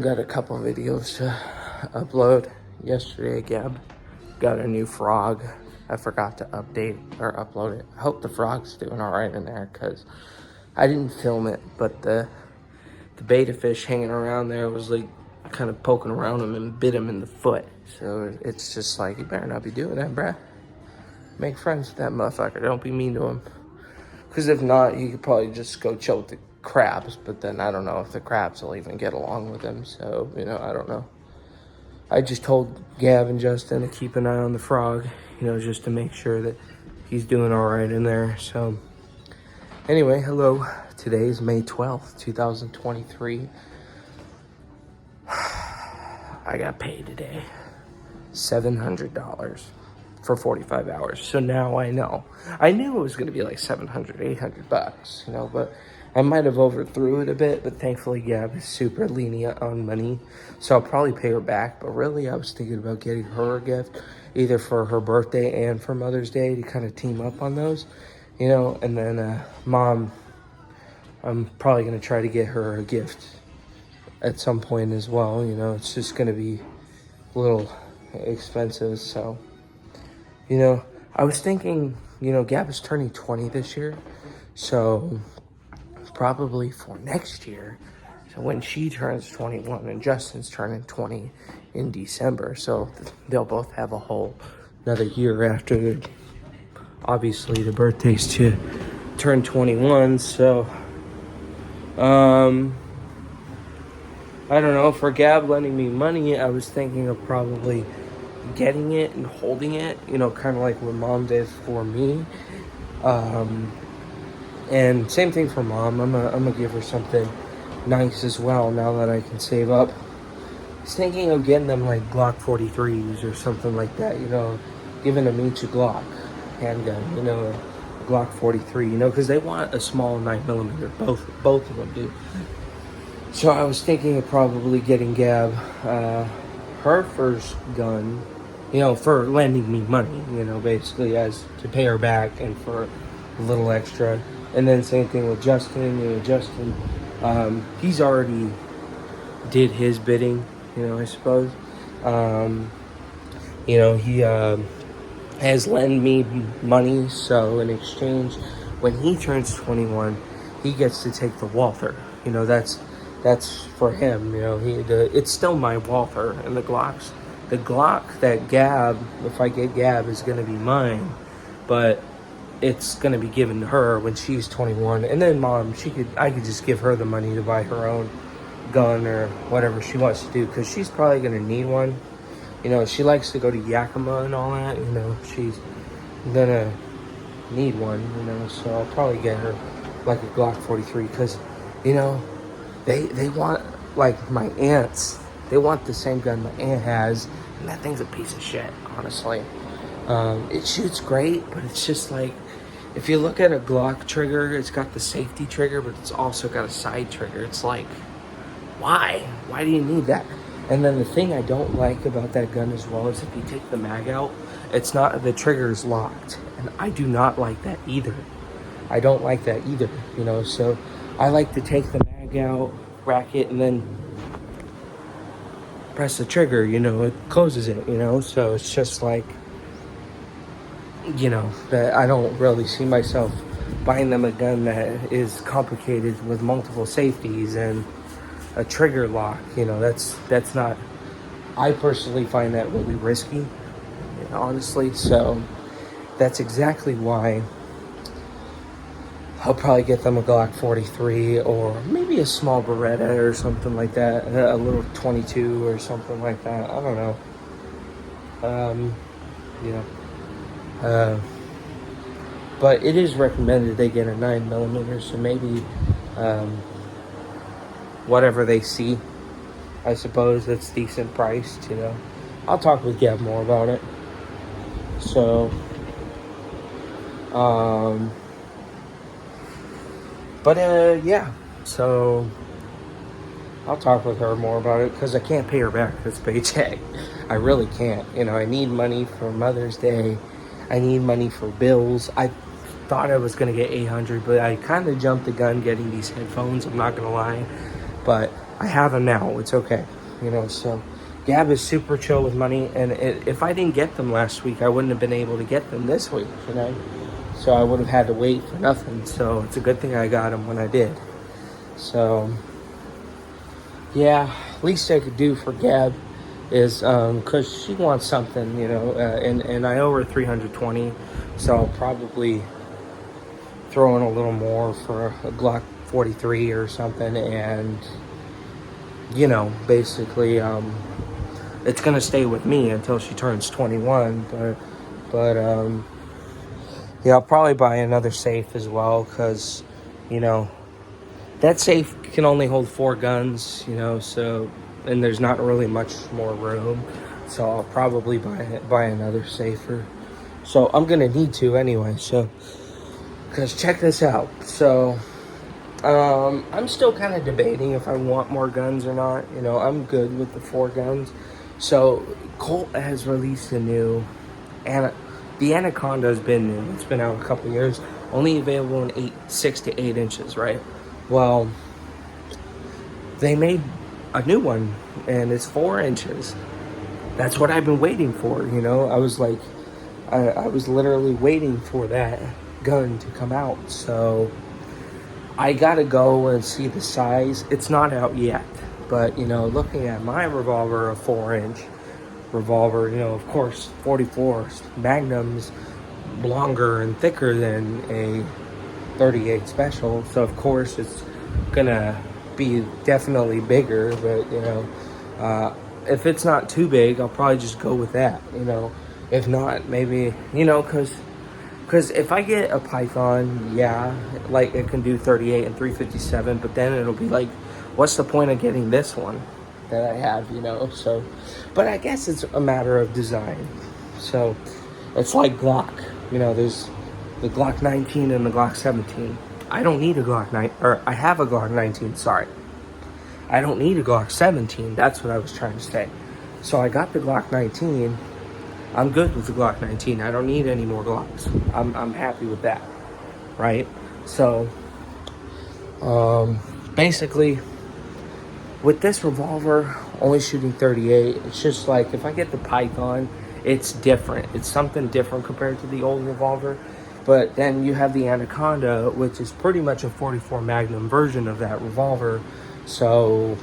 Got a couple videos to upload. Yesterday, Gab got a new frog. I forgot to update or upload it. I hope the frog's doing all right in there because I didn't film it, but the beta fish hanging around there was like kind of poking around him and bit him in the foot. So it's just like, you better not be doing that, bruh. Make friends with that motherfucker. Don't be mean to him. Because if not, you could probably just go chill with the crabs. But then I don't know if the crabs will even get along with him. So, I don't know. I just told Gav and Justin to keep an eye on the frog, just to make sure that he's doing all right in there. So, anyway, hello. Today is May 12th, 2023. I got paid today. $700 for 45 hours. So now I know. I knew it was going to be like 700, 800 bucks, but I might have overthrew it a bit, but thankfully Gab is super lenient on money. So I'll probably pay her back. But really, I was thinking about getting her a gift, either for her birthday and for Mother's Day, to kind of team up on those, and then Mom, I'm probably going to try to get her a gift at some point as well. It's just going to be a little expensive, so I was thinking, Gab is turning 20 this year, so probably for next year, so when she turns 21 and Justin's turning 20 in December, so they'll both have a whole another year after obviously the birthdays to turn 21, so I don't know, for Gab lending me money, I was thinking of probably getting it and holding it, kind of like what Mom did for me. And same thing for Mom. I'm gonna give her something nice as well now that I can save up. I was thinking of getting them like Glock 43s or something like that, giving them each a Glock handgun, a Glock 43, because they want a small 9mm. Both of them do. So I was thinking of probably getting Gab her first gun, for lending me money, basically as to pay her back and for a little extra. And then same thing with Justin, Justin, he's already did his bidding, I suppose. He has lent me money, so in exchange, when he turns 21, he gets to take the Walther. That's for him, it's still my Walther and the Glocks. The Glock that Gab, if I get Gab, is going to be mine, but it's going to be given to her when she's 21. And then Mom, I could just give her the money to buy her own gun or whatever she wants to do, because she's probably going to need one. She likes to go to Yakima and all that, she's going to need one, so I'll probably get her like a Glock 43, because, they want, like my aunts, they want the same gun my aunt has, and that thing's a piece of shit, honestly. It shoots great, but it's just like, if you look at a Glock trigger, it's got the safety trigger, but it's also got a side trigger. It's like, why? Why do you need that? And then the thing I don't like about that gun as well is if you take the mag out, the trigger is locked. And I do not like that either. I don't like that either, so I like to take the mag out, rack it, and then press the trigger, it closes it, so it's just like, that I don't really see myself buying them a gun that is complicated with multiple safeties and a trigger lock. That's not, I personally find that really risky, honestly. So that's exactly why I'll probably get them a Glock 43 or maybe a small Beretta or something like that, a little 22 or something like that. I don't know. But it is recommended they get a 9mm, so maybe whatever they see, I suppose that's decent priced, I'll talk with Gab more about it. So yeah, so I'll talk with her more about it, because I can't pay her back this paycheck. I really can't. I need money for Mother's Day. I need money for bills. I thought I was going to get $800, but I kind of jumped the gun getting these headphones, I'm not going to lie. But I have them now. It's okay, you know. So Gab is super chill with money, and if I didn't get them last week, I wouldn't have been able to get them this week, you know. So I would have had to wait for nothing. So it's a good thing I got them when I did. So yeah, least I could do for Gab is because she wants something, you know, and I owe her 320, so I'll probably throw in a little more for a Glock 43 or something, and you know, basically it's gonna stay with me until she turns 21. But yeah, I'll probably buy another safe as well, because you know that safe can only hold 4 guns, you know, so, and there's not really much more room, so I'll probably buy another safer. So I'm gonna need to anyway. So, because check this out. So I'm still kind of debating if I want more guns or not. You know, I'm good with the 4 guns. So Colt has released a new, and the Anaconda has been new. It's been out a couple years. Only available in 6 to 8 inches, right? Well, they made a new one, and it's 4 inches. That's what I've been waiting for, you know? I was like, I was literally waiting for that gun to come out. So I gotta go and see the size. It's not out yet, but, you know, looking at my revolver, a 4-inch revolver, you know, of course, 44 Magnum's longer and thicker than a 38 special, so of course it's gonna be definitely bigger. But you know, if it's not too big, I'll probably just go with that, you know. If not, maybe, you know, because if I get a Python, yeah, like it can do 38 and 357, but then it'll be like, what's the point of getting this one that I have, you know? So, but I guess it's a matter of design. So it's like Glock, you know, there's the Glock 19 and the Glock 17. I don't need a Glock 9, or I have a Glock 19, sorry. I don't need a Glock 17, that's what I was trying to say. So I got the Glock 19. I'm good with the Glock 19. I don't need any more Glocks. I'm happy with that, right? So, basically, with this revolver, only shooting 38, it's just like, if I get the Python, it's different. It's something different compared to the old revolver. But then you have the Anaconda, which is pretty much a 44 Magnum version of that revolver. So,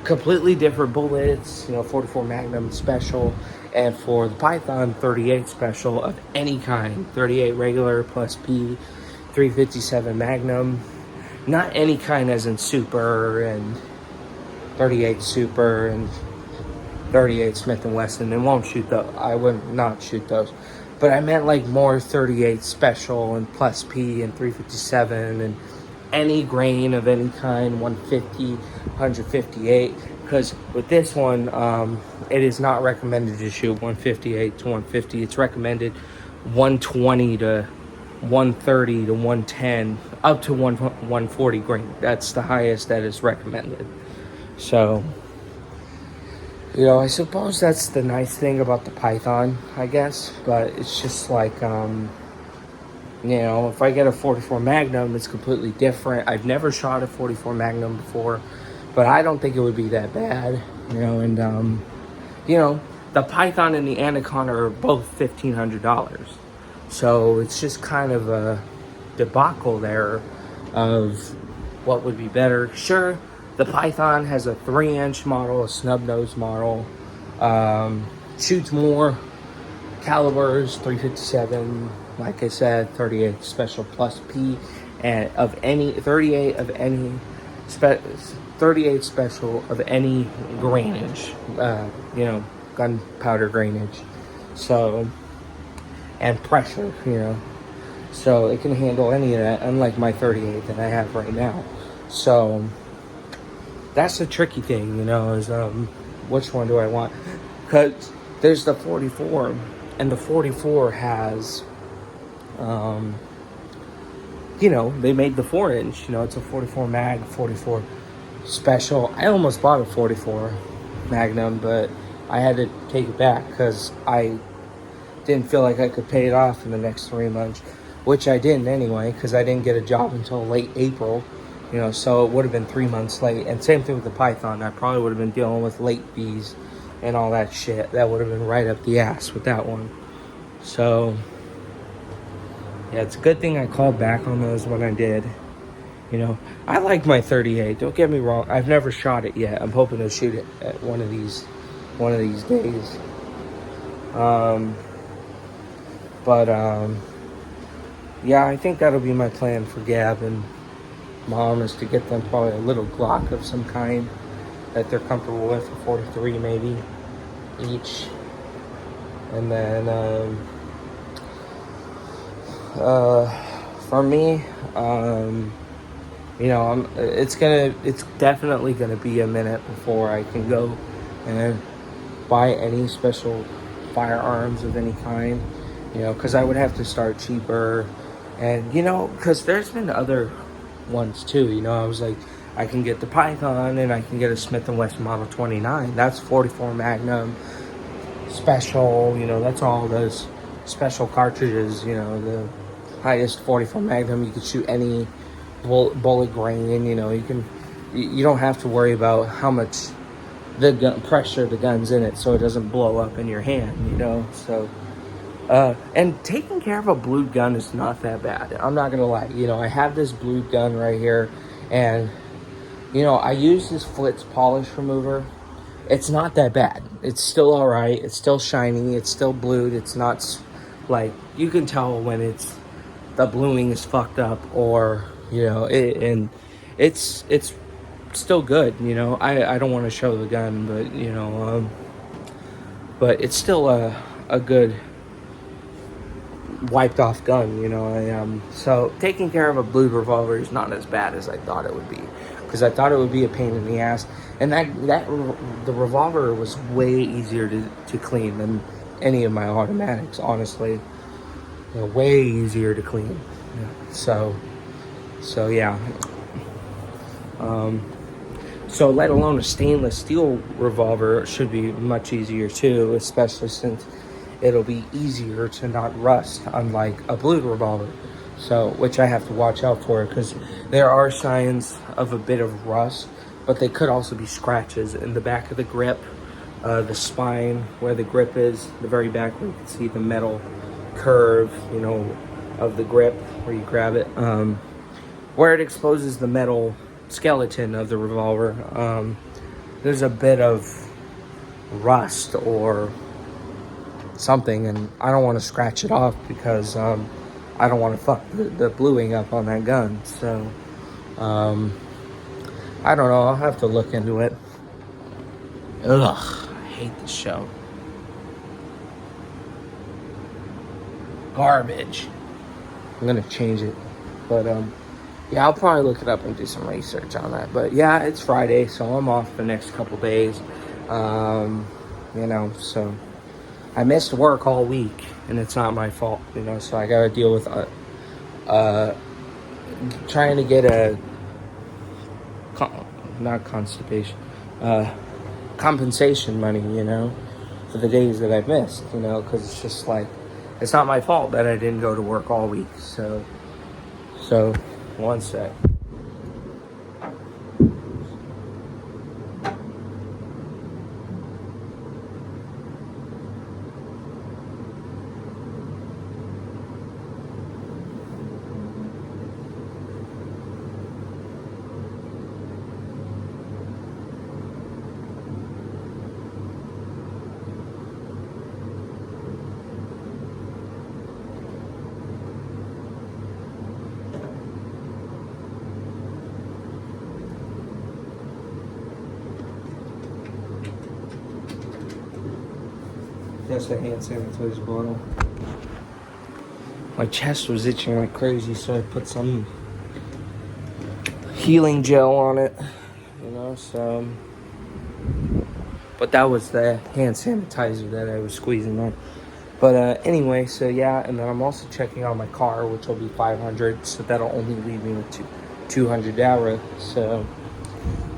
completely different bullets, you know, 44 Magnum special. And for the Python, 38 special of any kind. 38 regular plus P, 357 Magnum. Not any kind as in super and 38 super and 38 Smith & Wesson. And won't shoot those. I would not shoot those. But I meant like more 38 special and plus P and 357 and any grain of any kind, 150, 158. Because with this one, it is not recommended to shoot 158 to 150. It's recommended 120 to 130 to 110, up to 140 grain. That's the highest that is recommended. So, you know, I suppose that's the nice thing about the Python, I guess. But it's just like, you know, if I get a 44 Magnum, it's completely different. I've never shot a 44 Magnum before, but I don't think it would be that bad, you know. And, you know, the Python and the Anaconda are both $1,500. So it's just kind of a debacle there of what would be better. Sure, the Python has a 3-inch model, a snub nose model, shoots more calibers, 357, like I said, 38 special plus P, and of any 38 of any 38 special of any grainage, you know, gunpowder grainage. So, and pressure, you know, so it can handle any of that, unlike my 38 that I have right now. So that's the tricky thing, you know, is which one do I want? Because there's the 44, and the 44 has, you know, they made the 4-inch, you know, it's a 44 mag, 44 special. I almost bought a 44 Magnum, but I had to take it back because I didn't feel like I could pay it off in the next 3 months, which I didn't anyway, because I didn't get a job until late April. You know, so it would have been 3 months late. And same thing with the Python. I probably would have been dealing with late fees and all that shit. That would have been right up the ass with that one. So, yeah, it's a good thing I called back on those when I did. You know, I like my 38. Don't get me wrong. I've never shot it yet. I'm hoping to shoot it at one of these days. Yeah, I think that'll be my plan for Gab and Mom, is to get them probably a little Glock of some kind that they're comfortable with, a 43 maybe each. And then for me, you know, it's definitely gonna be a minute before I can go and buy any special firearms of any kind. You know, because I would have to start cheaper, and you know, because there's been other ones too. You know, I was like, I can get the Python and I can get a Smith & Wesson Model 29. That's 44 Magnum special. You know, that's all those special cartridges. You know, the highest 44 Magnum. You can shoot any bullet grain. You know, you don't have to worry about how much the gun pressure the gun's in it, so it doesn't blow up in your hand. You know, so. And taking care of a blued gun is not that bad. I'm not gonna lie. You know, I have this blued gun right here, and you know, I use this Flitz polish remover. It's not that bad. It's still all right. It's still shiny. It's still blued. It's not like, you can tell when it's the bluing is fucked up, or you know, and it's still good. You know, I don't want to show the gun, but you know, but it's still a good wiped off gun, you know. So taking care of a blued revolver is not as bad as I thought it would be, because I thought it would be a pain in the ass, and the revolver was way easier to clean than any of my automatics, honestly. You know, way easier to clean. Yeah. So yeah. So let alone a stainless steel revolver should be much easier too, especially since it'll be easier to not rust, unlike a blued revolver. So, which I have to watch out for, because there are signs of a bit of rust, but they could also be scratches in the back of the grip, the spine where the grip is, the very back where you can see the metal curve, you know, of the grip where you grab it, where it exposes the metal skeleton of the revolver. There's a bit of rust or something, and I don't want to scratch it off, because I don't want to fuck the bluing up on that gun. So I don't know, I'll have to look into it. Ugh, I hate this show. Garbage. I'm gonna change it, but yeah, I'll probably look it up and do some research on that. But yeah, it's Friday, so I'm off the next couple days. You know, so I missed work all week, and it's not my fault, you know, so I gotta deal with trying to get compensation money, you know, for the days that I've missed, you know, because it's just like, it's not my fault that I didn't go to work all week. So one sec. That's a hand sanitizer bottle. My chest was itching like crazy, so I put some healing gel on it, you know, so. But that was the hand sanitizer that I was squeezing on. But anyway, so yeah, and then I'm also checking on my car, which will be $500, so that'll only leave me with $200. So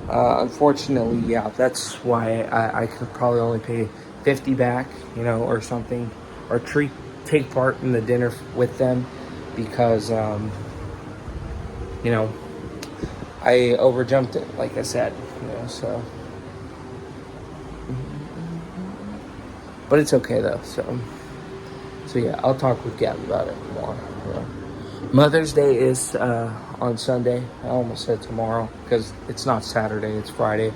unfortunately, yeah, that's why I could probably only pay $50 back, you know, or something, or take part in the dinner with them, because you know, I overjumped it, like I said, so. But it's okay though, so yeah, I'll talk with Gab about it more. Mother's Day is on Sunday. I almost said tomorrow because it's not Saturday, it's Friday.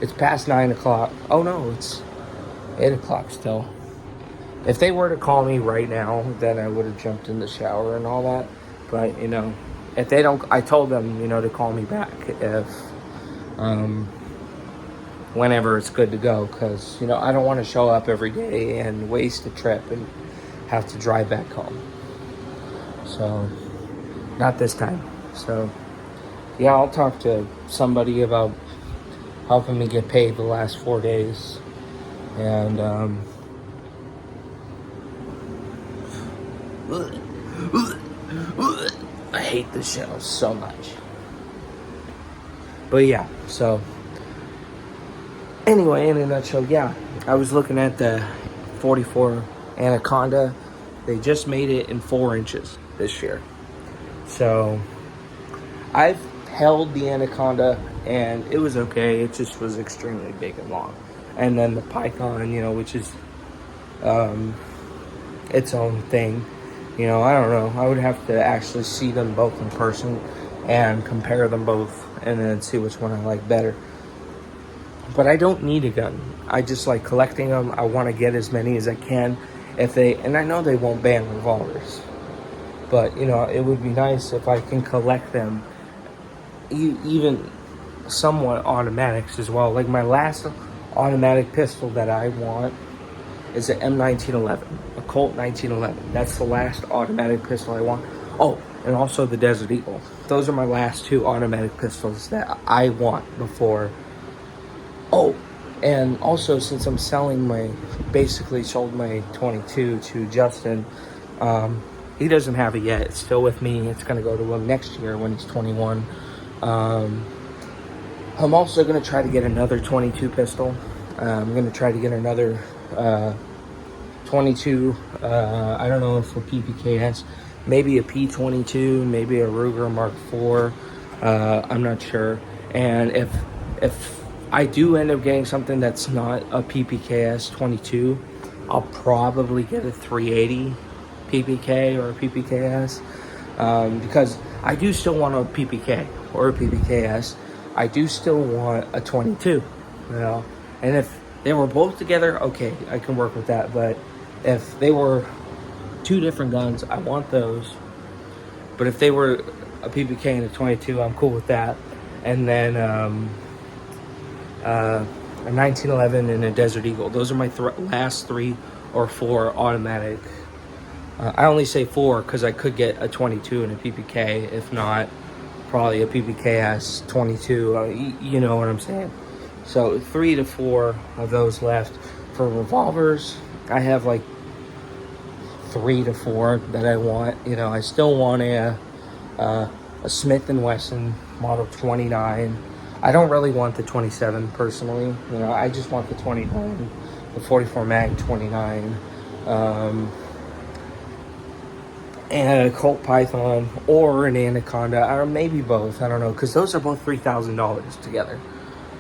It's past 9 o'clock. Oh no, it's 8 o'clock still. If they were to call me right now, then I would have jumped in the shower and all that. But, if they don't, I told them, to call me back if, whenever it's good to go. Because, I don't want to show up every day and waste a trip and have to drive back home. So, not this time. So, yeah, I'll talk to somebody about helping me get paid the last 4 days. And, I hate this show so much. But yeah, so anyway, in a nutshell, yeah, I was looking at the 44 Anaconda. They just made it in 4 inches this year. So I've held the Anaconda and it was okay. It just was extremely big and long. And then the Python, which is its own thing. I don't know. I would have to actually see them both in person and compare them both and then see which one I like better. But I don't need a gun. I just like collecting them. I want to get as many as I can. And I know they won't ban revolvers. But, it would be nice if I can collect them, even somewhat automatics as well. Like my last automatic pistol that I want is an M1911, a Colt 1911. That's the last automatic pistol I want. Oh, and also the Desert Eagle. Those are my last 2 automatic pistols that I want before. Oh, and also since I'm basically sold my 22 to Justin, he doesn't have it yet. It's still with me. It's going to go to him next year when he's 21. I'm also going to try to get another 22 pistol. I'm going to try to get another 22, I don't know if for PPKS, maybe a P22, maybe a Ruger Mark IV, I'm not sure. And if I do end up getting something that's not a PPKS 22, I'll probably get a 380 PPK or a PPKS, because I do still want a PPK or a PPKS. I do still want a 22, and if they were both together, okay, I can work with that. But if they were 2 different guns, I want those. But if they were a PPK and a 22, I'm cool with that. And then a 1911 and a Desert Eagle. Those are my last 3 or 4 automatic. I only say 4 because I could get a 22 and a PPK. If not, probably a PPKS 22. You know what I'm saying? So 3 to 4 of those left. For revolvers, I have like 3 to 4 that I want. I still want a Smith & Wesson Model 29. I don't really want the 27 personally. I just want the 29, the 44 Mag 29, and a Colt Python or an Anaconda, or maybe both. I don't know, because those are both $3,000 together.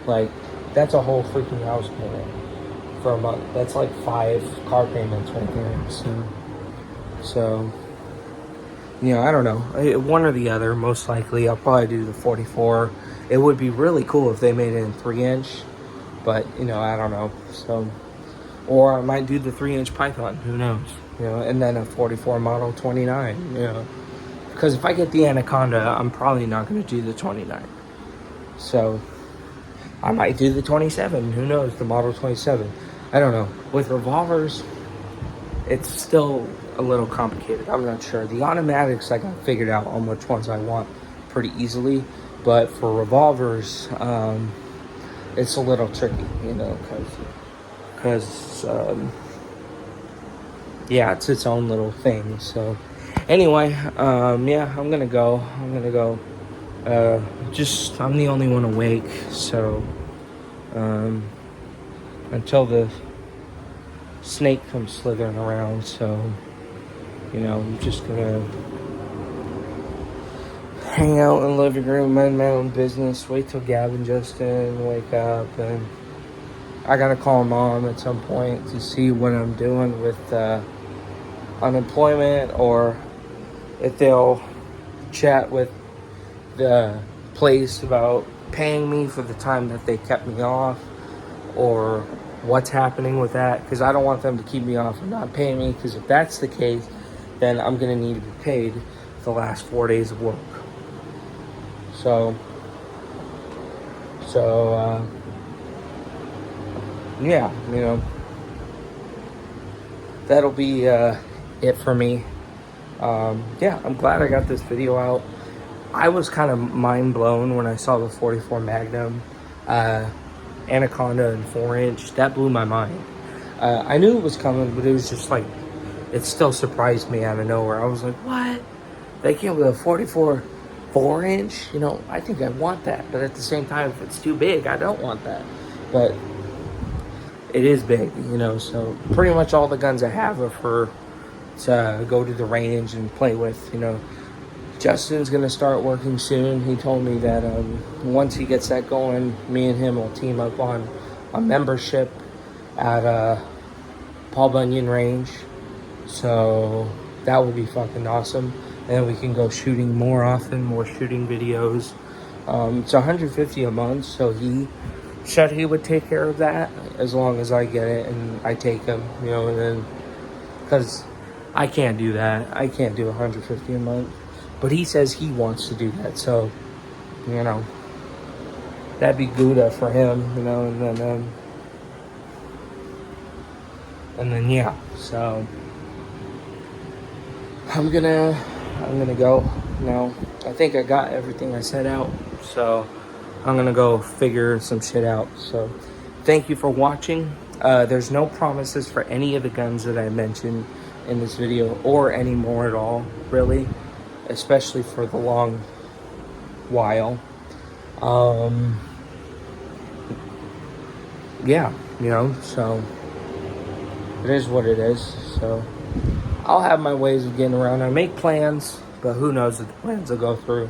Like, that's a whole freaking house payment for a month. That's like 5 car payments right there. So I don't know. One or the other, most likely. I'll probably do the 44. It would be really cool if they made it in 3-inch, but I don't know. So, or I might do the 3-inch Python. Who knows? And then a 44 Model 29. Because if I get the Anaconda, I'm probably not going to do the 29. So I might do the 27. Who knows? The Model 27. I don't know. With revolvers, it's still a little complicated. I'm not sure. The automatics, I got figured out on which ones I want pretty easily. But for revolvers, it's a little tricky, because yeah, it's its own little thing. So anyway, yeah, I'm gonna go. I'm the only one awake, so until the snake comes slithering around. So I'm just gonna hang out in the living room, mind my own business, wait till Gab and Justin wake up, and I gotta call mom at some point to see what I'm doing with unemployment, or if they'll chat with the place about paying me for the time that they kept me off, or what's happening with that, because I don't want them to keep me off and not pay me, because if that's the case, then I'm gonna need to be paid the last 4 days of work. So yeah, you know, that'll be it for me. Yeah, I'm glad I got this video out. I was kind of mind blown when I saw the 44 Magnum Anaconda and 4-inch. That blew my mind. I knew it was coming, but it was just like, it still surprised me out of nowhere. I was like, what? They came with a 44 4-inch? You know, I think I want that. But at the same time, if it's too big, I don't want that. But it is big, you know. So pretty much all the guns I have are for to go to the range and play with, you know. Justin's going to start working soon. He told me that once he gets that going, me and him will team up on a membership at Paul Bunyan Range. So that would be fucking awesome. And we can go shooting more often, more shooting videos. It's $150 a month, so he said he would take care of that as long as I get it and I take him, you know. And then, because I can't do that. I can't do $150 a month. But he says he wants to do that, so, you know, that'd be Gouda for him, you know. And then yeah, so I'm gonna go now. I think I got everything I set out, so I'm gonna go figure some shit out. So thank you for watching. There's no promises for any of the guns that I mentioned in this video, or any more at all, really, especially for the long while. Yeah, you know, so it is what it is. So I'll have my ways of getting around. I make plans, but who knows if the plans will go through.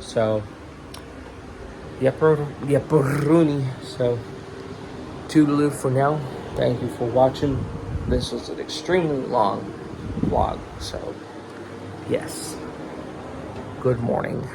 So, Rooney. So, toodaloo for now. Thank you for watching. This was an extremely long vlog. So, yes. Good morning.